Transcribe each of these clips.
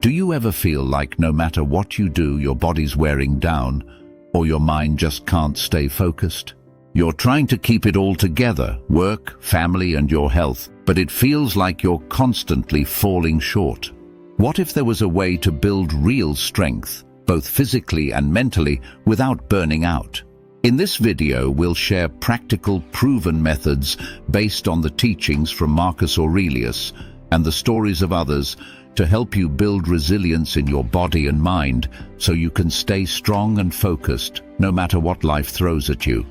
Do you ever feel like no matter what you do, your body's wearing down, or your mind just can't stay focused? You're trying to keep it all together, work, family, and your health, but it feels like you're constantly falling short. What if there was a way to build real strength, both physically and mentally, without burning out? In this video, we'll share practical, proven methods based on the teachings from Marcus Aurelius and the stories of others to help you build resilience in your body and mind so you can stay strong and focused no matter what life throws at you.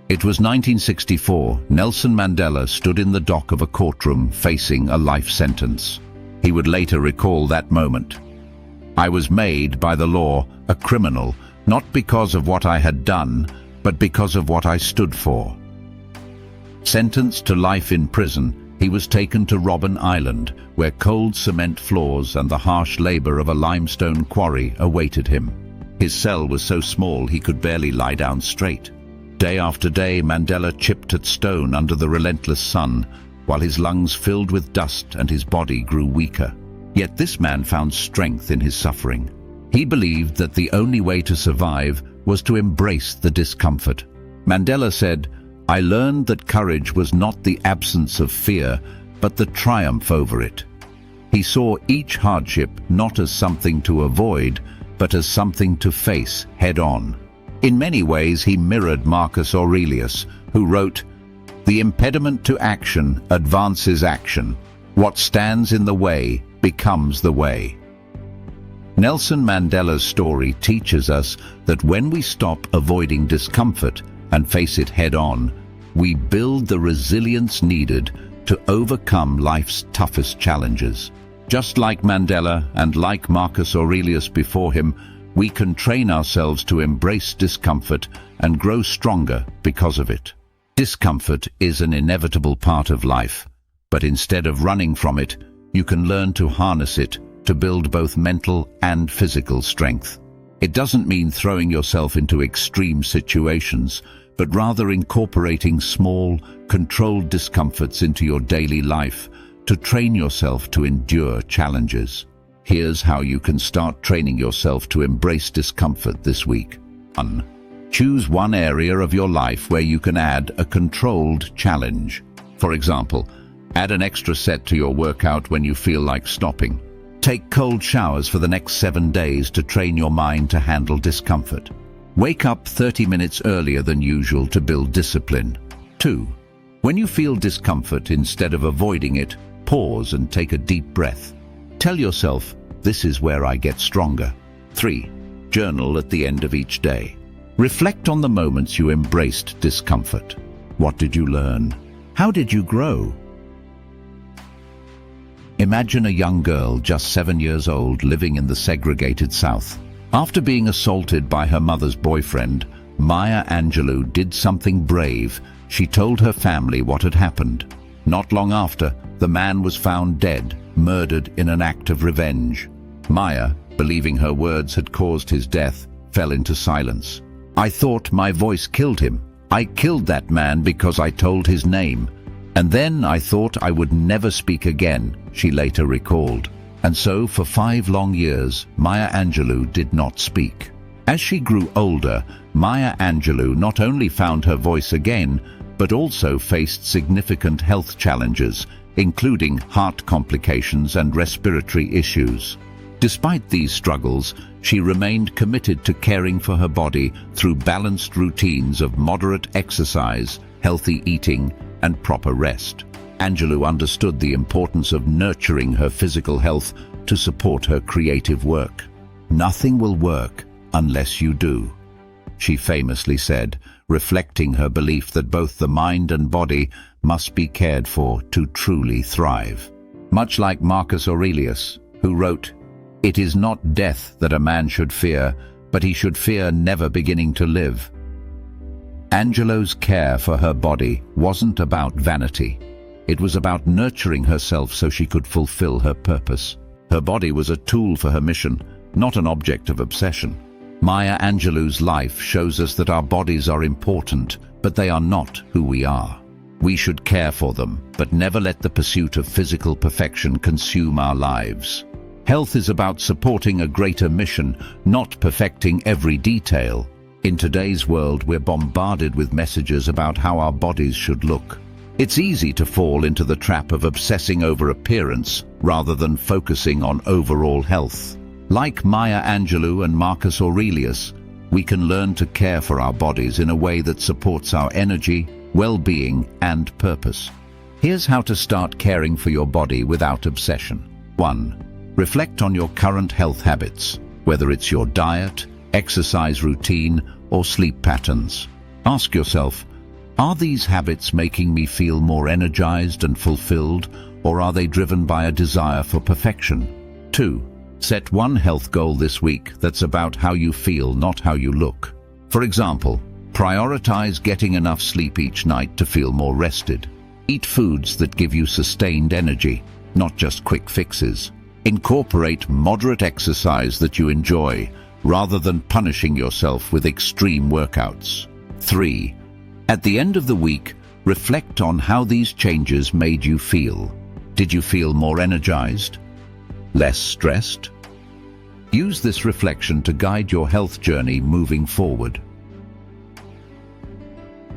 It was 1964. Nelson Mandela stood in the dock of a courtroom facing a life sentence. He would later recall that moment. "I was made by the law a criminal, not because of what I had done, but because of what I stood for." Sentenced to life in prison, he was taken to Robben Island, where cold cement floors and the harsh labor of a limestone quarry awaited him. His cell was so small he could barely lie down straight. Day after day, Mandela chipped at stone under the relentless sun, while his lungs filled with dust and his body grew weaker. Yet this man found strength in his suffering. He believed that the only way to survive was to embrace the discomfort. Mandela said, "I learned that courage was not the absence of fear, but the triumph over it." He saw each hardship not as something to avoid, but as something to face head-on. In many ways, he mirrored Marcus Aurelius, who wrote, "The impediment to action advances action. What stands in the way becomes the way." Nelson Mandela's story teaches us that when we stop avoiding discomfort and face it head-on, we build the resilience needed to overcome life's toughest challenges. Just like Mandela and like Marcus Aurelius before him, we can train ourselves to embrace discomfort and grow stronger because of it. Discomfort is an inevitable part of life, but instead of running from it, you can learn to harness it to build both mental and physical strength. It doesn't mean throwing yourself into extreme situations, but rather incorporating small, controlled discomforts into your daily life to train yourself to endure challenges. Here's how you can start training yourself to embrace discomfort this week. 1. Choose one area of your life where you can add a controlled challenge. For example, add an extra set to your workout when you feel like stopping. Take cold showers for the next 7 days to train your mind to handle discomfort. Wake up 30 minutes earlier than usual to build discipline. 2. When you feel discomfort, instead of avoiding it, pause and take a deep breath. Tell yourself, "This is where I get stronger." 3. Journal at the end of each day. Reflect on the moments you embraced discomfort. What did you learn? How did you grow? Imagine a young girl just 7 years old living in the segregated South. After being assaulted by her mother's boyfriend, Maya Angelou did something brave. She told her family what had happened. Not long after, the man was found dead, murdered in an act of revenge. Maya, believing her words had caused his death, fell into silence. "I thought my voice killed him. I killed that man because I told his name. And then I thought I would never speak again," she later recalled. And so, for 5 long years, Maya Angelou did not speak. As she grew older, Maya Angelou not only found her voice again, but also faced significant health challenges, including heart complications and respiratory issues. Despite these struggles, she remained committed to caring for her body through balanced routines of moderate exercise, healthy eating, and proper rest. Angelou understood the importance of nurturing her physical health to support her creative work. "Nothing will work unless you do," she famously said, reflecting her belief that both the mind and body must be cared for to truly thrive. Much like Marcus Aurelius, who wrote, "It is not death that a man should fear, but he should fear never beginning to live." Angelou's care for her body wasn't about vanity. It was about nurturing herself so she could fulfill her purpose. Her body was a tool for her mission, not an object of obsession. Maya Angelou's life shows us that our bodies are important, but they are not who we are. We should care for them, but never let the pursuit of physical perfection consume our lives. Health is about supporting a greater mission, not perfecting every detail. In today's world, we're bombarded with messages about how our bodies should look. It's easy to fall into the trap of obsessing over appearance rather than focusing on overall health. Like Maya Angelou and Marcus Aurelius, we can learn to care for our bodies in a way that supports our energy, well-being, and purpose. Here's how to start caring for your body without obsession. 1. Reflect on your current health habits, whether it's your diet, exercise routine, or sleep patterns. Ask yourself, are these habits making me feel more energized and fulfilled, or are they driven by a desire for perfection? 2. Set one health goal this week that's about how you feel, not how you look. For example, prioritize getting enough sleep each night to feel more rested. Eat foods that give you sustained energy, not just quick fixes. Incorporate moderate exercise that you enjoy, rather than punishing yourself with extreme workouts. 3. At the end of the week, reflect on how these changes made you feel. Did you feel more energized? Less stressed? Use this reflection to guide your health journey moving forward.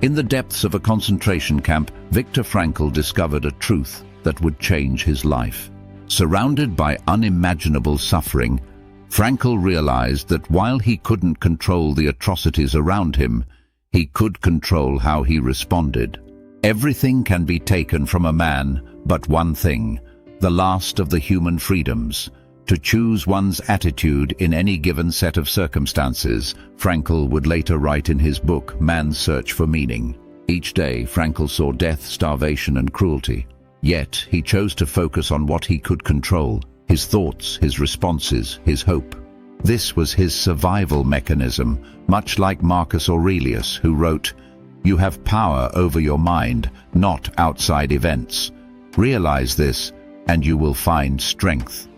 In the depths of a concentration camp, Viktor Frankl discovered a truth that would change his life. Surrounded by unimaginable suffering, Frankl realized that while he couldn't control the atrocities around him, he could control how he responded. Everything can be taken from a man, but one thing, the last of the human freedoms, to choose one's attitude in any given set of circumstances, Frankl would later write in his book, Man's Search for Meaning. Each day, Frankl saw death, starvation, and cruelty. Yet, he chose to focus on what he could control, his thoughts, his responses, his hope. This was his survival mechanism, much like Marcus Aurelius, who wrote, "You have power over your mind, not outside events. Realize this, and you will find strength."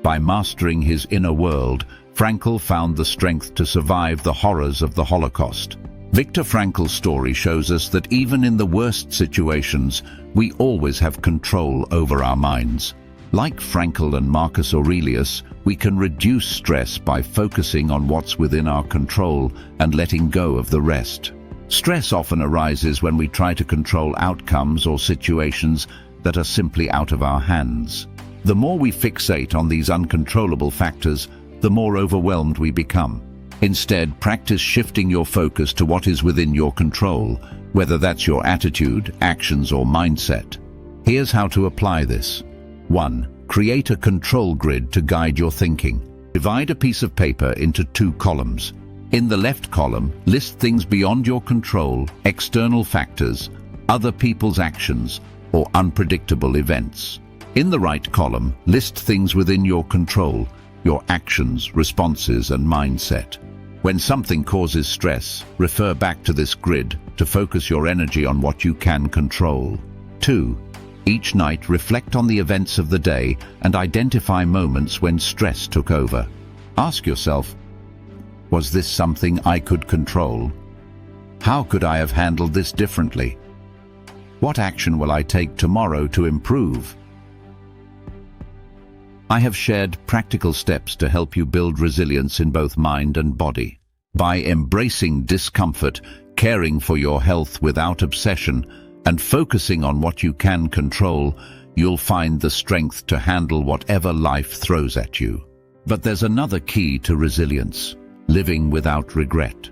By mastering his inner world, Frankl found the strength to survive the horrors of the Holocaust. Viktor Frankl's story shows us that even in the worst situations, we always have control over our minds. Like Frankl and Marcus Aurelius, we can reduce stress by focusing on what's within our control and letting go of the rest. Stress often arises when we try to control outcomes or situations that are simply out of our hands. The more we fixate on these uncontrollable factors, the more overwhelmed we become. Instead, practice shifting your focus to what is within your control, whether that's your attitude, actions, or mindset. Here's how to apply this. 1. Create a control grid to guide your thinking. Divide a piece of paper into 2 columns. In the left column, list things beyond your control, external factors, other people's actions, or unpredictable events. In the right column, list things within your control, your actions, responses, and mindset. When something causes stress, refer back to this grid to focus your energy on what you can control. 2. Each night, reflect on the events of the day and identify moments when stress took over. Ask yourself, was this something I could control? How could I have handled this differently? What action will I take tomorrow to improve? I have shared practical steps to help you build resilience in both mind and body. By embracing discomfort, caring for your health without obsession, and focusing on what you can control, you'll find the strength to handle whatever life throws at you. But there's another key to resilience: living without regret.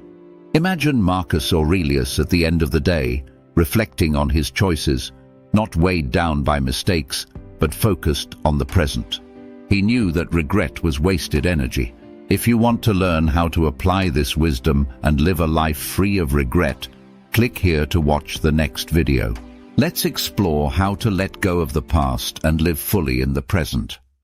Imagine Marcus Aurelius at the end of the day, reflecting on his choices, not weighed down by mistakes, but focused on the present. He knew that regret was wasted energy. If you want to learn how to apply this wisdom and live a life free of regret, click here to watch the next video. Let's explore how to let go of the past and live fully in the present.